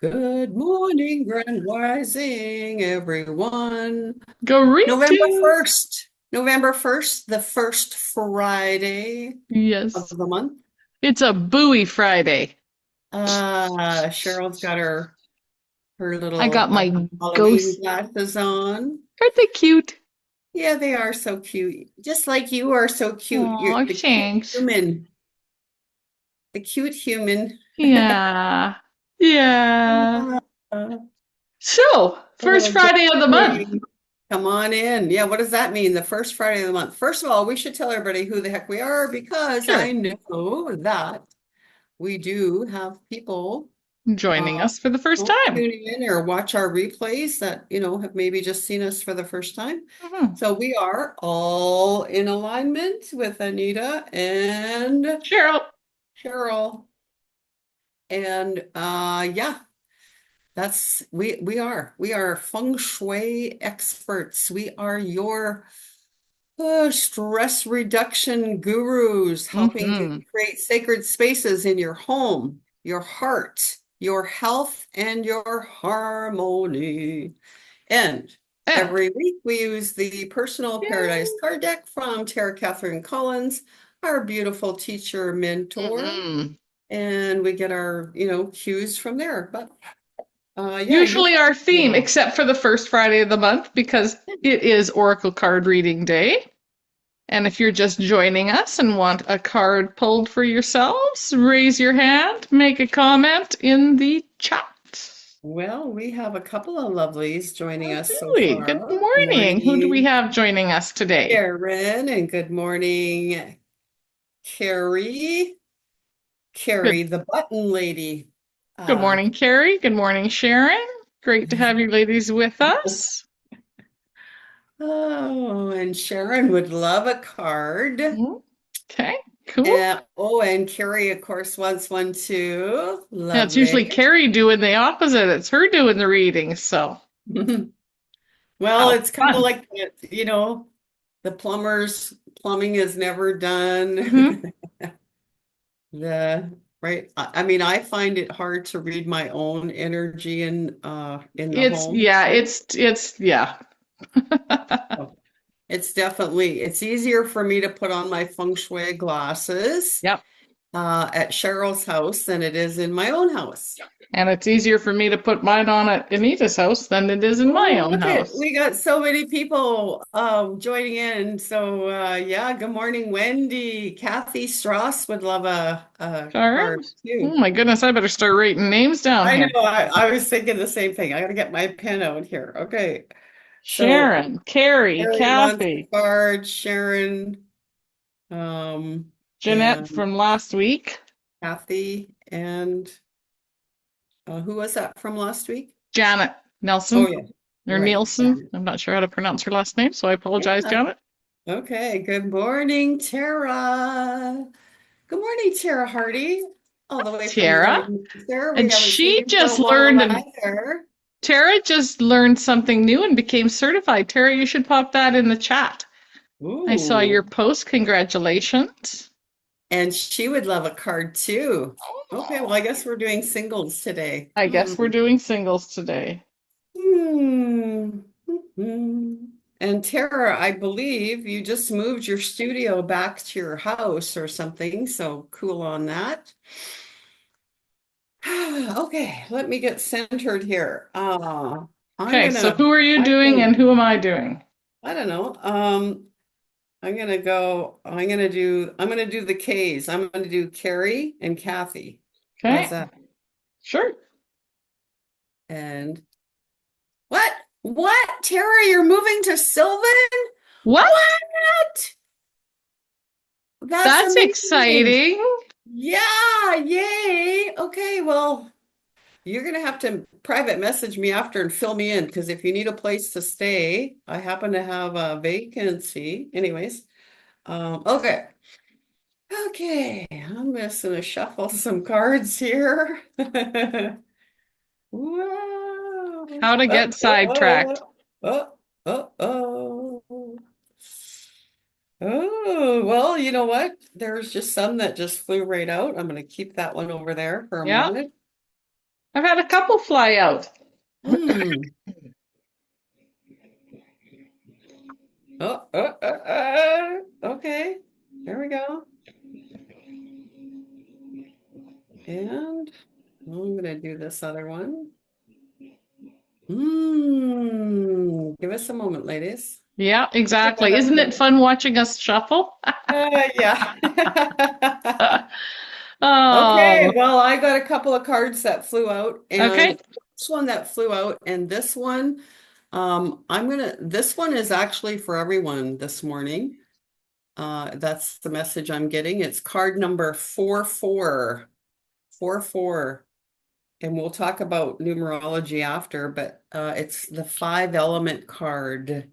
Good morning, Grand Rising, everyone. November Greetings. 1st, November 1st, the first Friday of Yes, the month. it's a Bowie Friday. Cheryl's got her I got little my Halloween ghost. glasses on. Aren't they cute? Yeah, they are so cute. Just like you are so cute. You're Oh, the cute thanks. human, the cute human. Yeah. Yeah. So, first Oh, Friday of the month. Jackie, come on in. Yeah, what does that mean? The first Friday of the month. First of all, we should tell everybody who the heck we are because Sure. I know that we do have people Joining us for the first time. tuning in or watch our replays that, have maybe just seen us for the first time. Mhm. So we are all in alignment with Anita and Cheryl. Cheryl. And yeah, we are Feng Shui experts. We are your stress reduction gurus, helping you Hmm. create sacred spaces in your home, your heart, your health, and your harmony. And And every week we use the Personal Paradise yay. card deck from Tarah Kathryn Collins, our beautiful teacher mentor, Hmm. and we get our, cues from there. But yeah, you Usually our theme, yeah. except for the first Friday of the month, because it is Oracle card reading day. And if you're just joining us and want a card pulled for yourselves, raise your hand, make a comment in the chat. Well, we have a couple of lovelies joining Oh, us do so we? Good far. morning. Who do we Morning, have joining us today? Sharon, and good morning, Carrie. Good. Carrie, the button lady. Good Uh, morning, Carrie. Good morning, Sharon. Great to have you ladies with us. oh, and Sharon would love a card. Mhm. Okay, cool. And Carrie, of course, wants one too. Yeah, it's usually Lovely. Carrie doing the opposite. It's her doing the reading. So, Well, how it's kind of fun. like, the plumbing is never Hmm. done. The right. I mean, I find it hard to read my own energy in the It's home. yeah, it's yeah. So it's easier for me to put on my feng shui glasses Yep. at Cheryl's house than it is in my own house. And it's easier for me to put mine on at Anita's house than it is in my Oh, own look at house. we got so many people joining in. So yeah, good morning, Wendy. Kathy Strauss would love a card Cards? Oh too. my goodness, I better start writing names down I know. here. I was thinking the same thing. I got to get my pen out here. Okay. So Sharon, Carrie, Harry wants the Kathy, card, Sharon, Jeanette and from last week, Kathy, and who was that from last week? Janet Oh Nelson yeah, or right. Nielsen. I'm not sure how to pronounce her last name, so I apologize, Yeah. Janet. Okay. Good morning, Tara. Good morning, Tara Hardy, all the way from Tara. London, Minnesota. We And haven't seen she you for a just while learned and either. Tara just learned something new and became certified. Tara, you should pop that in the chat. I saw your Ooh, post. Congratulations. and she would love a card too. Okay, well, Oh, I guess we're doing singles today. I Hmm. guess we're doing singles today. Hmm. Hmm. And Tara, I believe you just moved your studio back to your house or something, so cool on that. Okay, let me get centered here. I'm Okay, so gonna, who are you I doing and think, who am I doing? I don't know. I'm gonna do the K's. I'm gonna do Carrie and Kathy. How's Okay, that? sure. And what? What? Tara, you're moving to Sylvan? What? What? That's That's amazing. exciting. Yeah, yay. Okay, well, you're gonna have to private message me after and fill me in because if you need a place to stay, I happen to have a vacancy. Anyways, okay. Okay, I'm just gonna shuffle some cards here. Whoa. How to Oh, get sidetracked. oh, oh, oh, oh. Oh, well, you know what? There's just some that just flew right out. I'm going to keep that one over there for a Yeah, moment. I've had a couple fly out. Hmm. Okay. There we go. And I'm gonna do this other one. Give us a moment, ladies. Yeah, exactly. Isn't it Okay. fun watching us shuffle? Yeah. Okay, Oh, well, I got a couple of cards that flew out, and okay. this one that flew out, and this one, this one is actually for everyone this morning. That's the message I'm getting. It's card number 4444. And we'll talk about numerology after, but it's the five element card.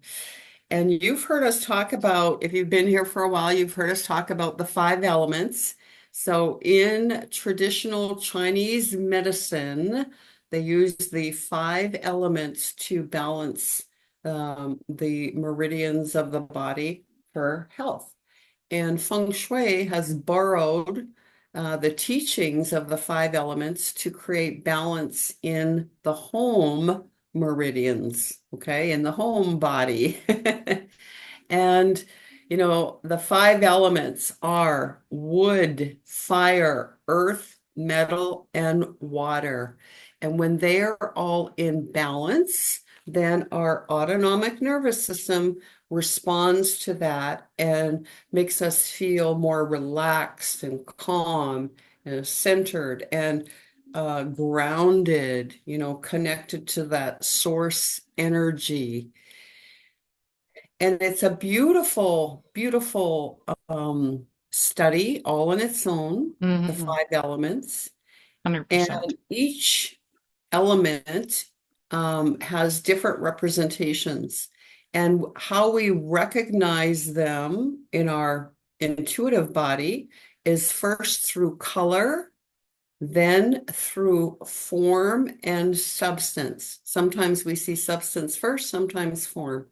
And you've heard us talk about, if you've been here for a while, you've heard us talk about the five elements. So in traditional Chinese medicine, they use the five elements to balance the meridians of the body for health. And Feng Shui has borrowed the teachings of the five elements to create balance in the home meridians, okay, in the home body. And, the five elements are wood, fire, earth, metal, and water. And when they are all in balance, then our autonomic nervous system responds to that and makes us feel more relaxed and calm and centered and grounded, connected to that source energy. And it's a beautiful, beautiful study all on its own, the Hmm. five elements. And 100%. each element has different representations. And how we recognize them in our intuitive body is first through color, then through form and substance. Sometimes we see substance first, sometimes form,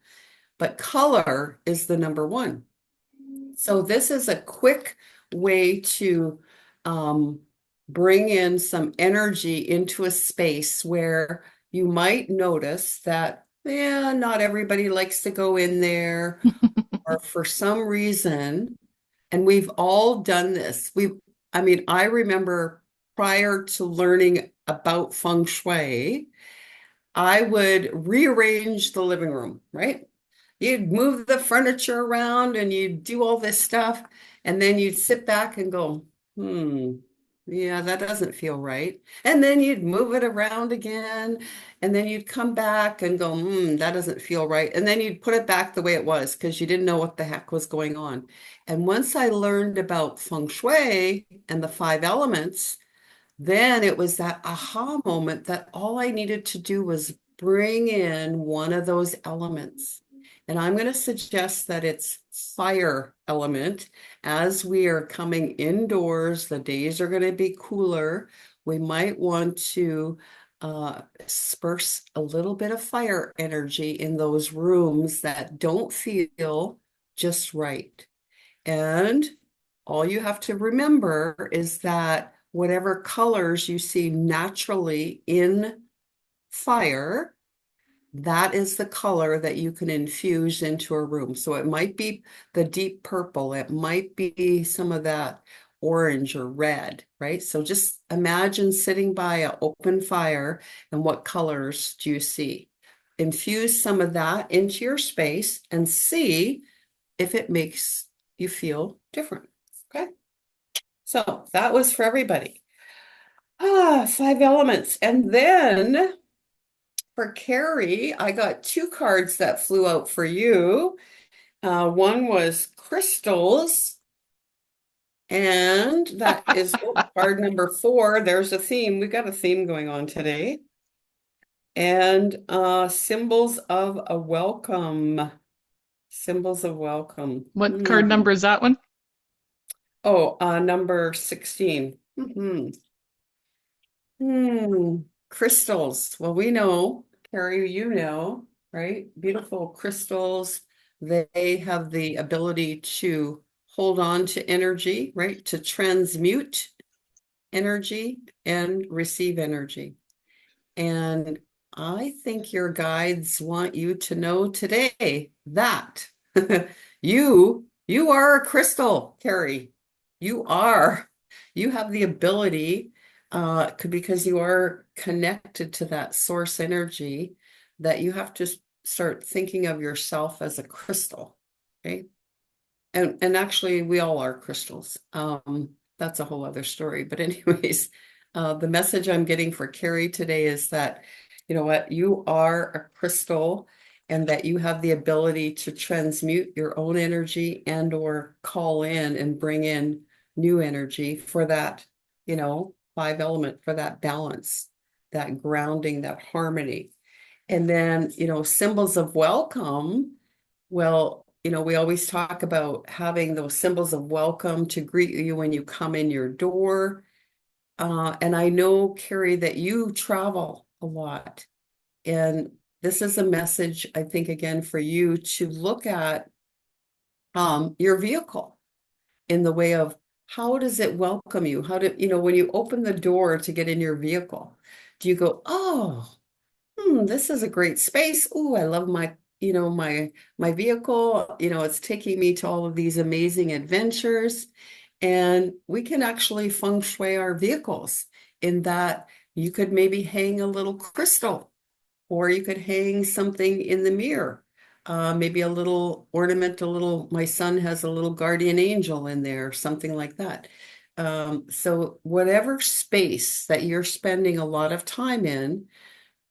but color is the number one. So this is a quick way to um, bring in some energy into a space where you might notice that, yeah, not everybody likes to go in there, or for some reason, and we've all done this. I mean, I remember prior to learning about feng shui, I would rearrange the living room, right? You'd move the furniture around and you'd do all this stuff, and then you'd sit back and go, yeah, that doesn't feel right. And then you'd move it around again, and then you'd come back and go, that doesn't feel right. And then you'd put it back the way it was because you didn't know what the heck was going on. And once I learned about feng shui and the five elements, then it was that aha moment that all I needed to do was bring in one of those elements. And I'm going to suggest that it's fire element. As we are coming indoors, the days are going to be cooler. We might want to disperse a little bit of fire energy in those rooms that don't feel just right. And all you have to remember is that whatever colors you see naturally in fire, that is the color that you can infuse into a room. So it might be the deep purple, it might be some of that orange or red, right? So just imagine sitting by an open fire and what colors do you see? Infuse some of that into your space and see if it makes you feel different. Okay. So that was for everybody. Five elements. And then for Carrie, I got two cards that flew out for you. One was crystals, and that is card number 4. There's a theme. We got a theme going on today. And symbols of a welcome. Symbols of welcome. What card number is that one? Oh, number 16. Crystals. Well, we know, Carrie, right? Beautiful crystals. They have the ability to hold on to energy, right? To transmute energy and receive energy. And I think your guides want you to know today that you are a crystal, Carrie. You are. You have the ability, because you are connected to that source energy, that you have to start thinking of yourself as a crystal. Okay. And actually we all are crystals. That's a whole other story. But anyways, the message I'm getting for Carrie today is that, you know what, you are a crystal and that you have the ability to transmute your own energy and or call in and bring in new energy for that, five element, for that balance, that grounding, that harmony. And then, symbols of welcome. Well, we always talk about having those symbols of welcome to greet you when you come in your door. And I know, Carrie, that you travel a lot. And this is a message, I think, again, for you to look at your vehicle in the way of how does it welcome you? How do, when you open the door to get in your vehicle, do you go, oh, this is a great space. Oh, I love my vehicle. It's taking me to all of these amazing adventures. And we can actually feng shui our vehicles in that you could maybe hang a little crystal, or you could hang something in the mirror. Maybe a little ornament, my son has a little guardian angel in there, something like that. So whatever space that you're spending a lot of time in,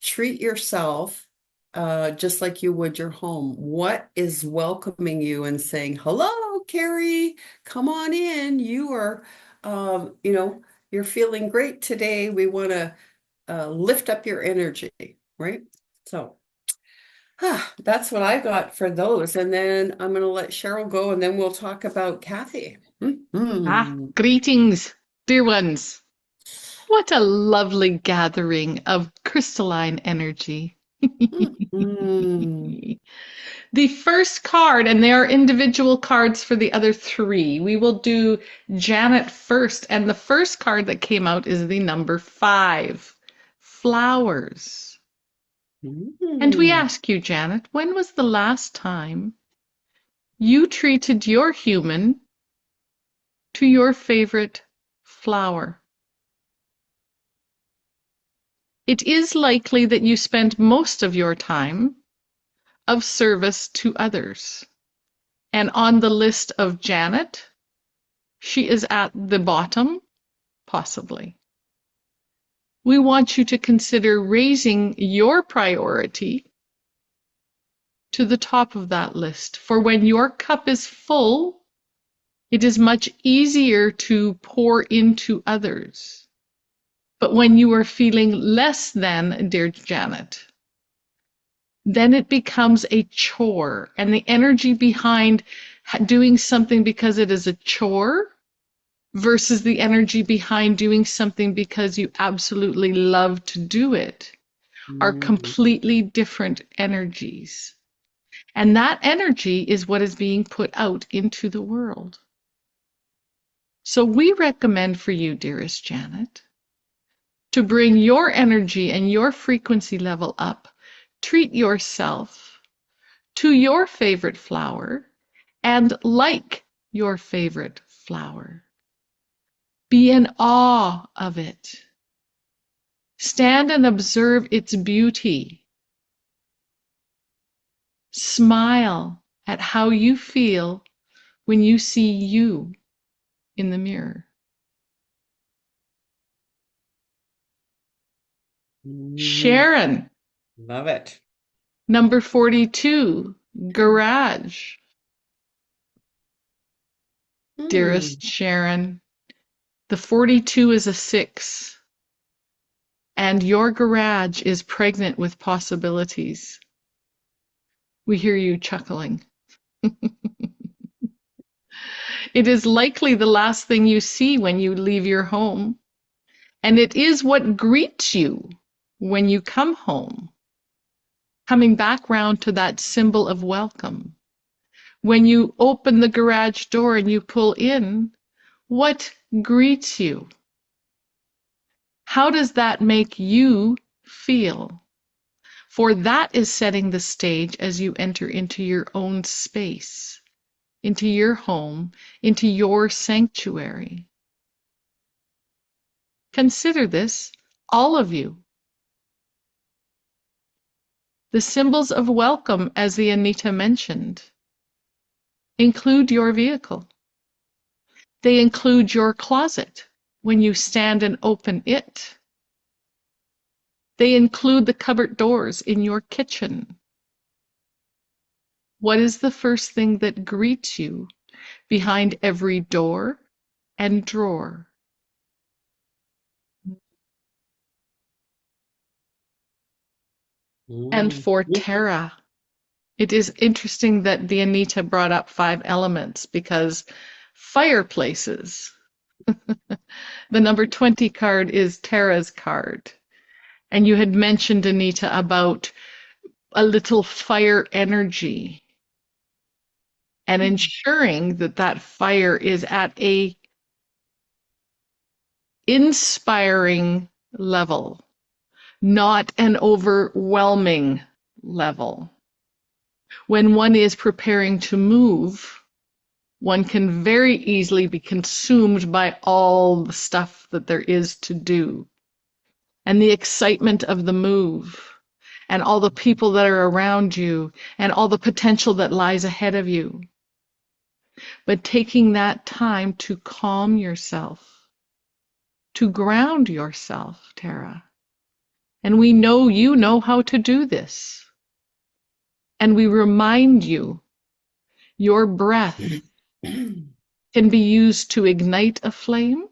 treat yourself just like you would your home. What is welcoming you and saying, hello, Carrie, come on in. You're feeling great today. We want to lift up your energy, right? So that's what I got for those. And then I'm going to let Cheryl go and then we'll talk about Kathy. Greetings, dear ones. What a lovely gathering of crystalline energy. The first card, and there are individual cards for the other three. We will do Janet first, and the first card that came out is the number 5, flowers. And we ask you, Janet, when was the last time you treated your human to your favorite flower? It is likely that you spend most of your time of service to others. And on the list of Janet, she is at the bottom, possibly. We want you to consider raising your priority to the top of that list. For when your cup is full, it is much easier to pour into others. But when you are feeling less than, dear Janet, then it becomes a chore. And the energy behind doing something because it is a chore versus the energy behind doing something because you absolutely love to do it are completely different energies. And that energy is what is being put out into the world. So we recommend for you, dearest Janet, to bring your energy and your frequency level up. Treat yourself to your favorite flower and like your favorite flower. Be in awe of it. Stand and observe its beauty. Smile at how you feel when you see you in the mirror. Sharon. Love it. Number 42, garage. Dearest Sharon, the 42 is a 6, and your garage is pregnant with possibilities. We hear you chuckling. It is likely the last thing you see when you leave your home, and it is what greets you when you come home. Coming back round to that symbol of welcome. When you open the garage door and you pull in, what greets you? How does that make you feel. For that is setting the stage as you enter into your own space, into your home, into your sanctuary. Consider this, all of you. The symbols of welcome, as the Anita mentioned, include your vehicle. They include your closet when you stand and open it. They include the cupboard doors in your kitchen. What is the first thing that greets you behind every door and drawer? And Mm. for Tarah, it is interesting that the Anita brought up 5 elements because fireplaces, the number 20 card is Tarah's card. And you had mentioned, Anita, about a little fire energy and ensuring that that fire is at a inspiring level, not an overwhelming level. When one is preparing to move, one can very easily be consumed by all the stuff that there is to do and the excitement of the move and all the people that are around you and all the potential that lies ahead of you. But taking that time to calm yourself, to ground yourself, Tarah. And we know you know how to do this. And we remind you, your breath can be used to ignite a flame,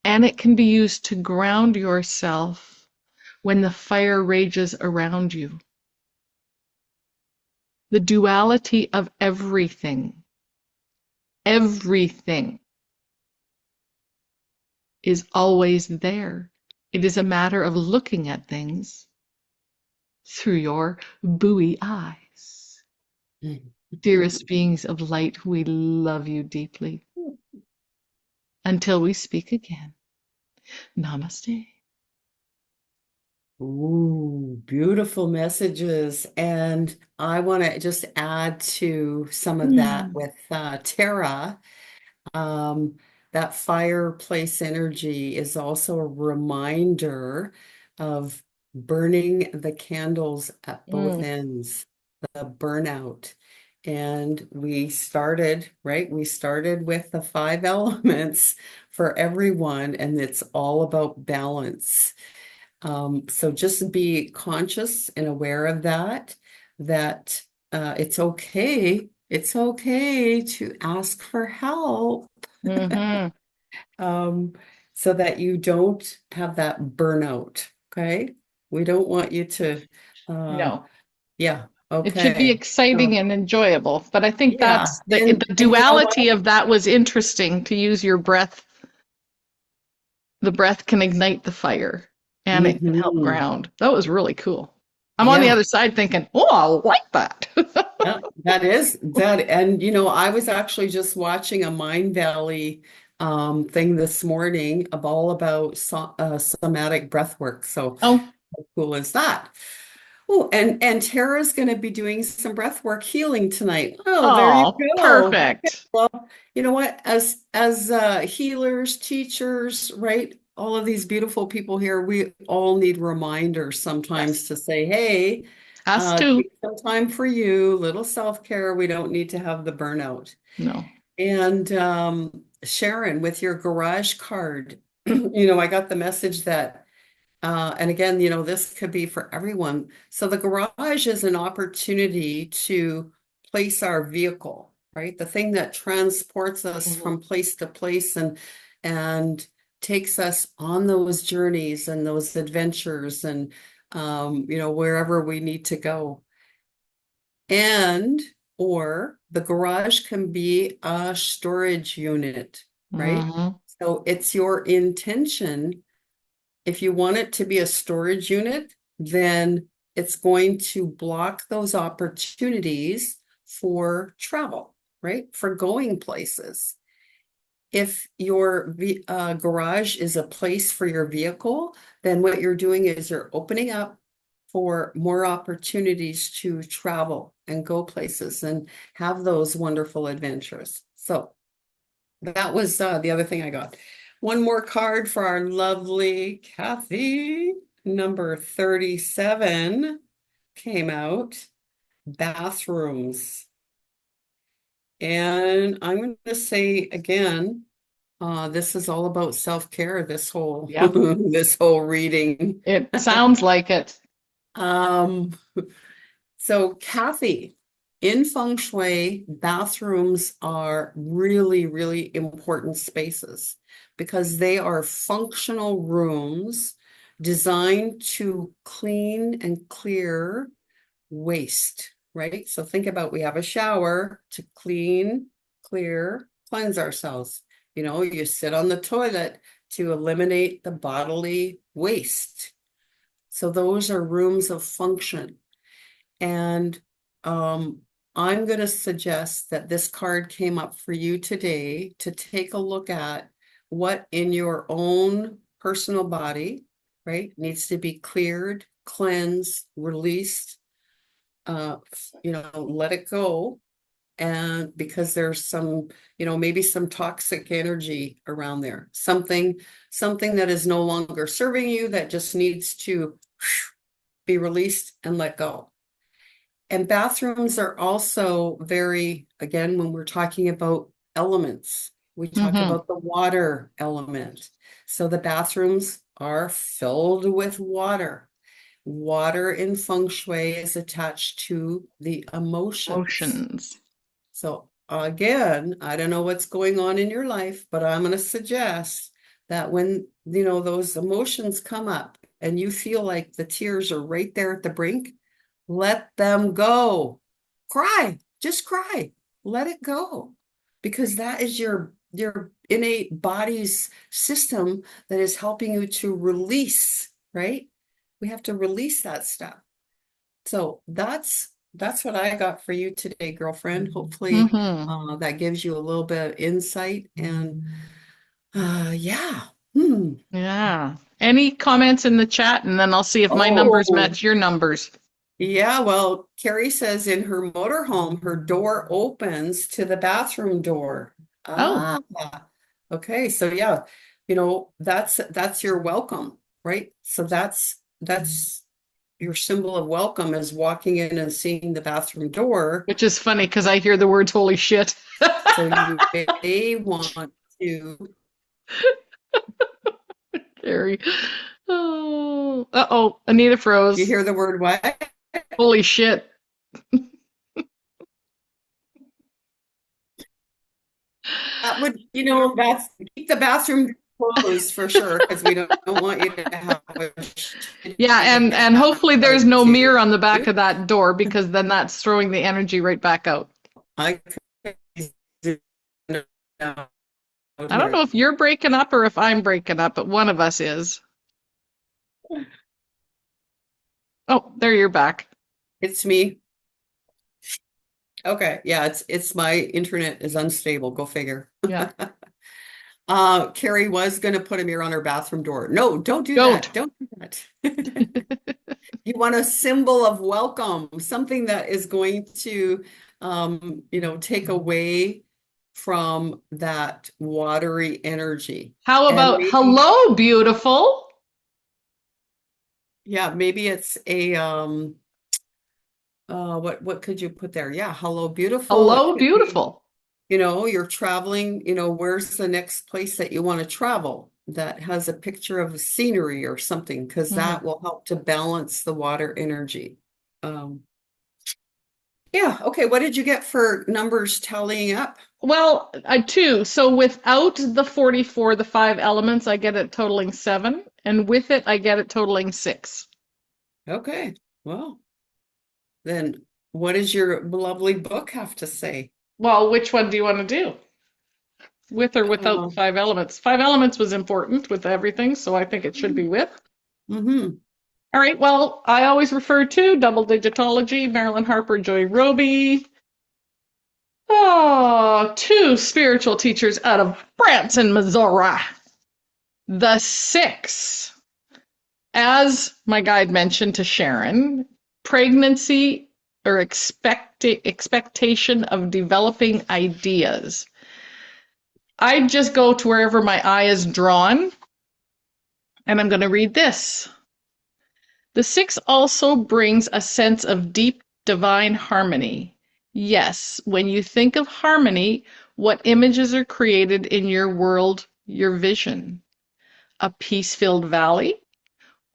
and it can be used to ground yourself when the fire rages around you. The duality of everything is always there. It is a matter of looking at things through your buoy eyes. Dearest beings of light, we love you deeply. Until we speak again. Namaste. Ooh, beautiful messages. And I want to just add to some of that with Tara. Um, that fireplace energy is also a reminder of burning the candles at both Mm, ends, the burnout. And we started, right? We started with the 5 elements for everyone, and it's all about balance. So just be conscious and aware of that, that it's okay to ask for help, hmm um, so that you don't have that burnout. Okay. We don't want you to, uh, No, yeah, it should be okay. exciting So, and enjoyable. But I think yeah. that's the And you know what? duality of that was interesting to use your breath. The breath can ignite the fire and it can help Hmm. ground. That was really cool. I'm on the Yeah. other side thinking, oh, I like that. Yeah, that is that. And I was actually just watching a Mind Valley thing this morning of all about somatic breath work. So Oh, how cool is that? Oh, and Tara's going to be doing some breath work healing tonight. Oh, there you oh, go. perfect. Well, you know what? As healers, teachers, right? All of these beautiful people here, we all need reminders sometimes Yes. to say, hey, Us too. take some time for you, little self-care. We don't need to have the burnout. No. And Sharon, with your garage card, I got the message that and again, this could be for everyone. So the garage is an opportunity to place our vehicle, right? The thing that transports us Mhm. from place to place and takes us on those journeys and those adventures and wherever we need to go. And or the garage can be a storage unit, right? Mhm. So it's your intention if you want it to be a storage unit, then it's going to block those opportunities for travel, right? For going places. if your garage is a place for your vehicle, then what you're doing is you're opening up for more opportunities to travel and go places and have those wonderful adventures. So that was the other thing I got. One more card for our lovely Kathy. Number 37 came out. Bathrooms. And I'm going to say again, this is all about self-care, this whole Yep. this whole reading. It sounds like it. Um, so Kathy, in Feng Shui, bathrooms are really, really important spaces because they are functional rooms designed to clean and clear waste, right? So think about we have a shower to clean, clear, cleanse ourselves. You know, you sit on the toilet to eliminate the bodily waste. So those are rooms of function. And I'm going to suggest that this card came up for you today to take a look at what in your own personal body, right, needs to be cleared, cleansed, released, uh, let it go. And because there's some, maybe some toxic energy around there, something that is no longer serving you that just needs to be released and let go. And bathrooms are also very, again, when we're talking about elements, we talk Hmm. about the water element. So the bathrooms are filled with water. Water in Feng Shui is attached to the emotions. Emotions. So again, I don't know what's going on in your life, but I'm going to suggest that when, those emotions come up and you feel like the tears are right there at the brink, let them go. Cry, just cry. Let it go. Because that is your innate body's system that is helping you to release, right? We have to release that stuff. So that's what I got for you today, girlfriend. Hopefully, Hmm. that gives you a little bit of insight and yeah. Hmm. Yeah. Any comments in the chat, and then I'll see if my numbers Oh, match your numbers. yeah. Well, Carrie says in her motorhome, her door opens to the bathroom door. Oh, Ah, okay. So yeah, that's your welcome, right? So that's your symbol of welcome is walking in and seeing the bathroom door. which is funny because I hear the words "holy shit." So you may want to, Gary. Oh, uh-oh. Anita you froze. hear the word what? Holy shit. That would, that's keep the bathroom closed for sure, because we don't want you to have a Yeah, shitty and hopefully there's no mirror attitude. on the back of that door because then that's throwing the energy right back out. I could zoom out I don't here. know if you're breaking up or if I'm breaking up, but one of us is. Oh, there you're back. It's me. Okay, yeah, it's my internet is unstable. Go figure. Yeah. Carrie was going to put a mirror on her bathroom door. No, don't do Goat. that. Don't do that. You want a symbol of welcome, something that is going to, take away from that watery energy. How And about maybe, hello, beautiful? yeah, maybe it's a, what could you put there? Yeah, hello, beautiful. It Hello, could be, beautiful. you're traveling, where's the next place that you want to travel that has a picture of a scenery or something, because Hmm. that will help to balance the water energy. Um, yeah, okay. What did you get for numbers tallying up? Well, I two. So without the 44, the five elements, I get it totaling seven. And with it, I get it totaling six. Okay, well, then what does your lovely book have to say? Well, which one do you want to do? With or without the Um, five elements? Five elements was important with everything, so I think it should be with. mhm. All right, well, I always refer to Double Digitology, Marilyn Harper, Joy Roby. Oh, two spiritual teachers out of Branson, Missouri. The six. As my guide mentioned to Sharon, pregnancy or expectation of developing ideas. I just go to wherever my eye is drawn, and I'm going to read this. The six also brings a sense of deep divine harmony. Yes, when you think of harmony, what images are created in your world, your vision? A peace-filled valley?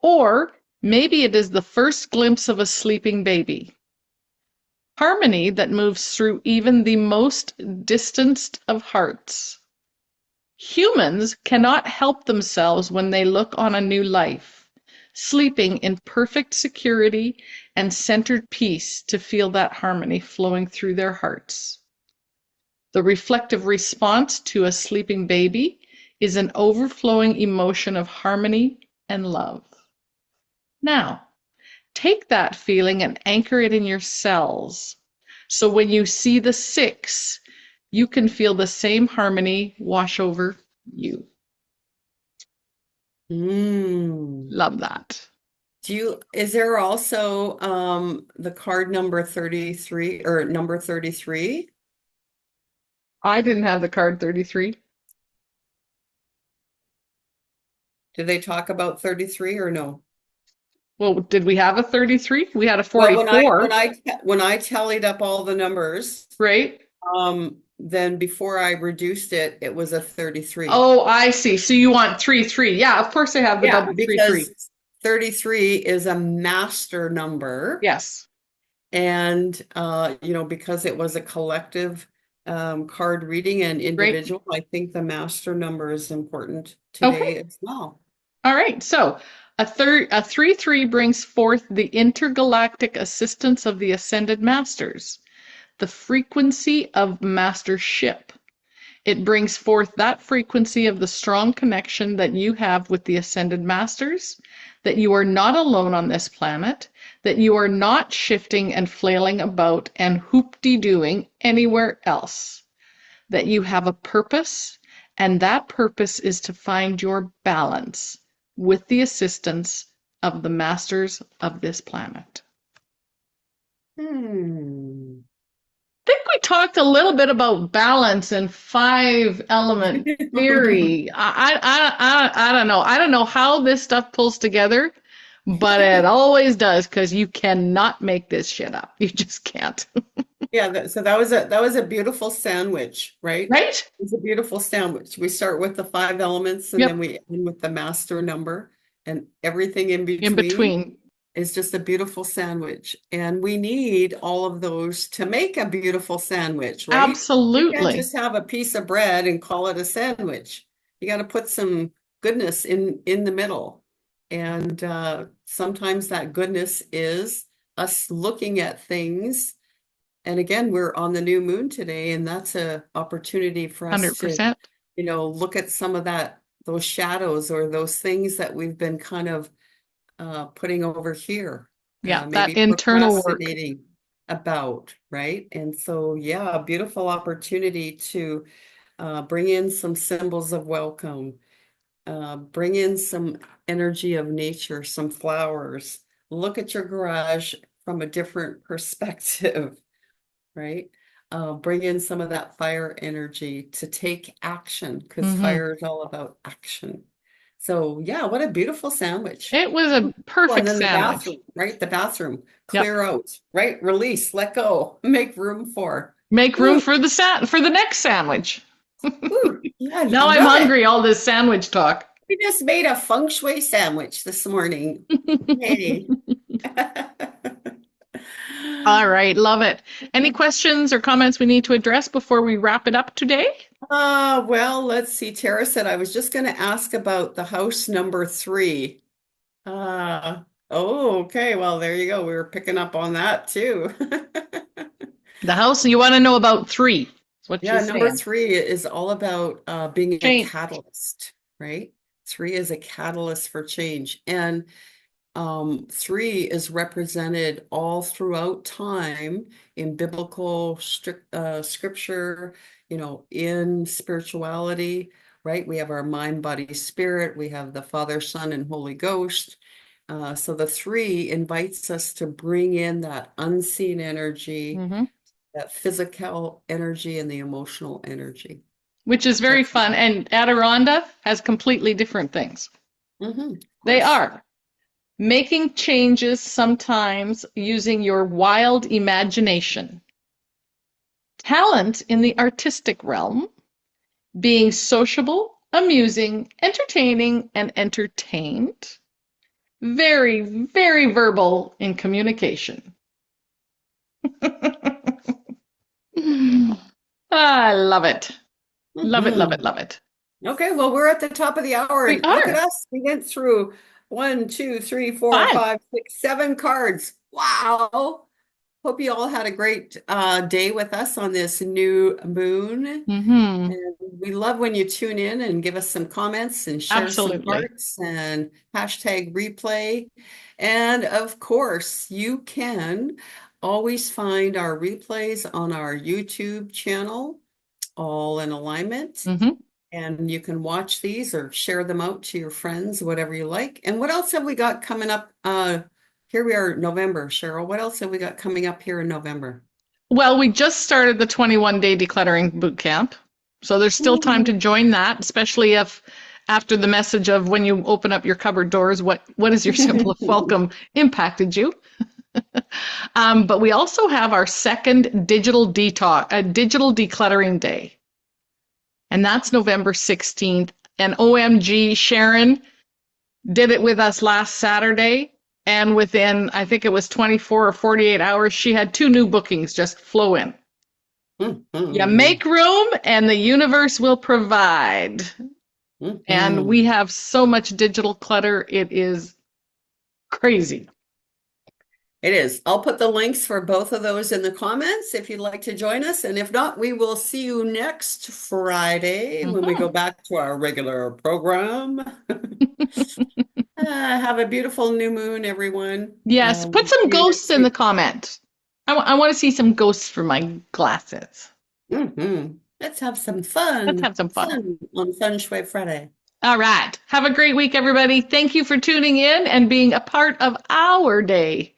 Or maybe it is the first glimpse of a sleeping baby. Harmony that moves through even the most distanced of hearts. Humans cannot help themselves when they look on a new life, sleeping in perfect security and centered peace to feel that harmony flowing through their hearts. The reflective response to a sleeping baby is an overflowing emotion of harmony and love. Now, take that feeling and anchor it in your cells. So when you see the six, you can feel the same harmony wash over you. Mm. Love that. Is there also the card number 33 or number 33? I didn't have the card 33. Do they talk about 33 or no? Well, did we have a 33? We had a Well, 44, when I tallied up all the numbers, right? then before I reduced it, it was a 33. Oh, I see. So you want 3-3. Yeah, of course I have the Yeah, double 3-3. because 33 is a master number. Yes. And because it was a collective card reading and Great. individual, I think the master number is important Okay. today as well. All right. So a 3-3 brings forth the intergalactic assistance of the ascended masters, the frequency of mastership. It brings forth that frequency of the strong connection that you have with the ascended masters, that you are not alone on this planet, that you are not shifting and flailing about and hoop-de-doing anywhere else, that you have a purpose, and that purpose is to find your balance with the assistance of the masters of this planet. Hmm. Think we talked a little bit about balance and five element theory. I don't know. I don't know how this stuff pulls together, but it always does because you cannot make this shit up. You just can't. Yeah, so that was a beautiful sandwich, right? Right? It's a beautiful sandwich. We start with the five elements and then Yep. we end with the master number and everything in In between between. is just a beautiful sandwich. And we need all of those to make a beautiful sandwich, right? You can't Absolutely. just have a piece of bread and call it a sandwich. You got to put some goodness in the middle. And sometimes that goodness is us looking at things. And again, we're on the new moon today, and that's a opportunity for us to, 100%. look at some of those shadows or those things that we've been kind of putting over here, Yeah, that maybe internal work. procrastinating about, right? And so, yeah, a beautiful opportunity to bring in some symbols of welcome, bring in some energy of nature, some flowers, look at your garage from a different perspective, right? Bring in some of that fire energy to take action because Hmm. fire is all about action. So yeah, what a beautiful sandwich. It was a Oh, and perfect then the sandwich. bathroom, right? The bathroom, Yep. clear out, right? Release, let go, make room for. Make room Ooh, for the next sandwich. ooh, yeah, I Now I'm love it. hungry, all this sandwich talk. We just made a feng shui sandwich this morning. Yay. All right, love it. Any questions or comments we need to address before we wrap it up today? Well, let's see. Tara said I was just going to ask about the house number 3. Oh, okay. Well, there you go. We were picking up on that too. The house you want to know about 3. That's what Yeah, she's number saying. 3 is all about being a Change. catalyst, right? 3 is a catalyst for change. And Three is represented all throughout time in biblical scripture, in spirituality, right? We have our mind, body, spirit. We have the Father, Son, and Holy Ghost. So the three invites us to bring in that unseen energy, Hmm. that physical energy, and the emotional energy. Which is very That's fun. And Adironda has completely different things. of They course. are making changes sometimes using your wild imagination, talent in the artistic realm, being sociable, amusing, entertaining, and entertained, very, very verbal in communication. I love it. Love it, love it, Hmm. love it. Okay, well, we're at the top of the hour, We and look at are us. We went through one, two, three, four, five. five, six, seven cards. Wow. Hope you all had a great day with us on this new moon. Mm-hmm. And we love when you tune in and give us some comments and share some Absolutely. hearts and hashtag replay. And of course, you can always find our replays on our YouTube channel, All in Alignment. Mm-hmm. And you can watch these or share them out to your friends, whatever you like. And what else have we got coming up? Here we are, November, Cheryl. What else have we got coming up here in November? Well, we just started the 21-day decluttering boot camp. So there's still time to Ooh. join that, especially if after the message of when you open up your cupboard doors, what is your symbol of welcome impacted you? But we also have our second digital decluttering day, and that's November 16th. And OMG, Sharon did it with us last Saturday. And within, I think it was 24 or 48 hours, she had two new bookings just flow in. You Mhm. make room and the universe will provide. And we Mhm. have so much digital clutter, it is crazy. It is. I'll put the links for both of those in the comments if you'd like to join us. And if not, we will see you next Friday when we go Mhm. back to our regular program. Have a beautiful new moon, everyone. Yes, put We'll some see you ghosts next in the week. comments. I want to see some ghosts for my glasses. Let's have some Let's fun. have some fun. Fun on Fun Shui Friday. All right. Have a great week, everybody. Thank you for tuning in and being a part of our day.